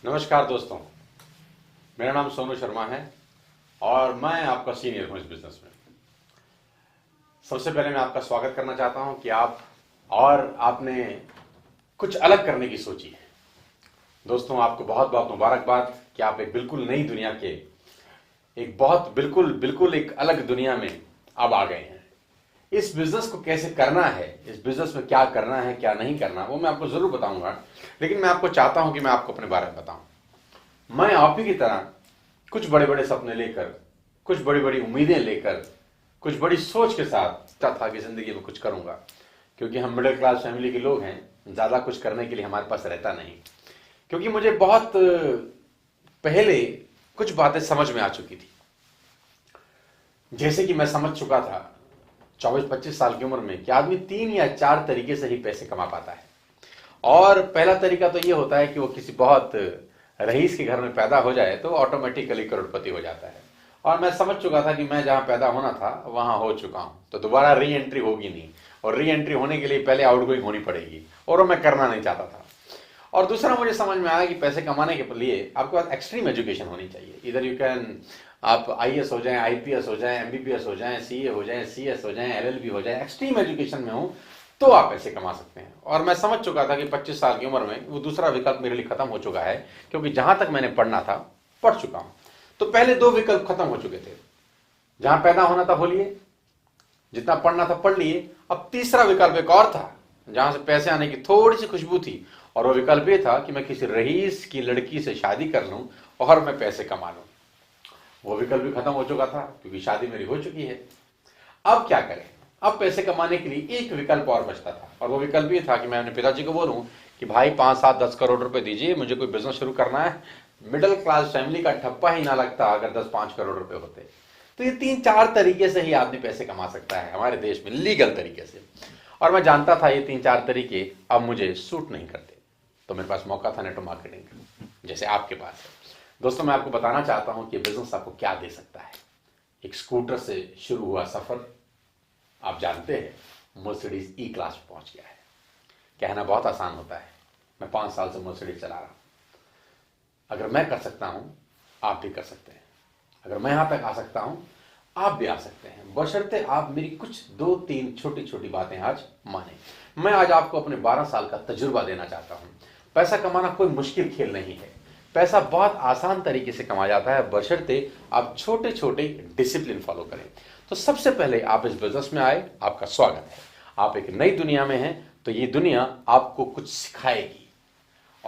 नमस्कार दोस्तों, मेरा नाम सोनू शर्मा है और मैं आपका सीनियर हूं इस बिजनेस में। सबसे पहले मैं आपका स्वागत करना चाहता हूं कि आपने कुछ अलग करने की सोची है। दोस्तों, आपको बहुत बहुत मुबारकबाद कि आप एक बिल्कुल नई दुनिया के एक बहुत बिल्कुल बिल्कुल एक अलग दुनिया में अब आ गए हैं। इस बिजनेस को कैसे करना है, इस बिजनेस में क्या करना है क्या नहीं करना, वो मैं आपको जरूर बताऊंगा, लेकिन मैं आपको चाहता हूं कि मैं आपको अपने बारे में बताऊं। मैं आप ही की तरह कुछ बड़े बड़े सपने लेकर, कुछ बड़ी बड़ी उम्मीदें लेकर, कुछ बड़ी सोच के साथ था कि जिंदगी में कुछ करूंगा, क्योंकि हम मिडिल क्लास फैमिली के लोग हैं। ज्यादा कुछ करने के लिए हमारे पास रहता नहीं, क्योंकि मुझे बहुत पहले कुछ बातें समझ में आ चुकी थी। जैसे कि मैं समझ चुका था 24-25 साल की उम्र में कि आदमी 3 या 4 तरीके से ही पैसे कमा पाता है। और पहला तरीका तो ये होता है कि वो किसी बहुत रईस के घर में पैदा हो जाए तो ऑटोमेटिकली करोड़पति हो जाता है। और मैं समझ चुका था कि मैं जहां पैदा होना था वहां हो चुका हूं, तो दोबारा री एंट्री होगी नहीं, और री एंट्री होने के लिए पहले आउटगोइंग होनी पड़ेगी, और वो मैं करना नहीं चाहता था। और दूसरा मुझे समझ में आया कि पैसे कमाने के लिए आपके पास एक्सट्रीम एजुकेशन होनी चाहिए। इधर यू कैन आप आईएएस हो जाएं, आईपीएस हो जाएं, एमबीबीएस हो जाएं, सीए हो जाएं, सीएस हो जाएं, एलएलबी हो जाएं, एक्सट्रीम एजुकेशन में हो तो आप पैसे कमा सकते हैं। और मैं समझ चुका था कि 25 साल की उम्र में वो दूसरा विकल्प मेरे लिए खत्म हो चुका है, क्योंकि जहां तक मैंने पढ़ना था पढ़ चुका हूं। तो पहले 2 विकल्प खत्म हो चुके थे, जहां पैदा होना था बोलिए, जितना पढ़ना था पढ़ लिए। अब तीसरा विकल्प एक और था, जहां से पैसे आने की थोड़ी सी खुशबू थी, और वो विकल्प ये था कि मैं किसी रईस की लड़की से शादी कर लूं और मैं पैसे कमा लूं। वो विकल्प भी खत्म हो चुका था, क्योंकि शादी मेरी हो चुकी है। अब क्या करें? अब पैसे कमाने के लिए एक विकल्प और बचता था, और वो विकल्प ये था कि मैं अपने पिताजी को बोलूं कि भाई 5-7-10 करोड़ रुपए दीजिए, मुझे कोई बिजनेस शुरू करना है। मिडिल क्लास फैमिली का ठप्पा ही ना लगता अगर 10-5 करोड़ रुपए होते। तो ये 3-4 तरीके से ही आदमी पैसे कमा सकता है हमारे देश में, लीगल तरीके से। और मैं जानता था ये 3-4 तरीके अब मुझे सूट नहीं करते, तो मेरे पास मौका था नेटवर्क मार्केटिंग का, जैसे आपके पास है। दोस्तों, मैं आपको बताना चाहता हूं कि बिजनेस आपको क्या दे सकता है। एक स्कूटर से शुरू हुआ सफर, आप जानते हैं, मर्सिडीज ई क्लास में पहुंच गया है। कहना बहुत आसान होता है, मैं 5 साल से मर्सिडीज चला रहा हूं। अगर मैं कर सकता हूं, आप भी कर सकते हैं। अगर मैं यहां तक आ सकता हूं, आप भी आ सकते हैं, बशर्ते आप मेरी कुछ 2-3 छोटी छोटी बातें आज माने। मैं आज आपको अपने 12 साल का तजुर्बा देना चाहता हूं। पैसा कमाना कोई मुश्किल खेल नहीं है। पैसा बहुत आसान तरीके से कमाया जाता है, बशर्ते आप छोटे छोटे डिसिप्लिन फॉलो करें। तो सबसे पहले आप इस बिजनेस में आए, आपका स्वागत है। आप एक नई दुनिया में हैं, तो ये दुनिया आपको कुछ सिखाएगी।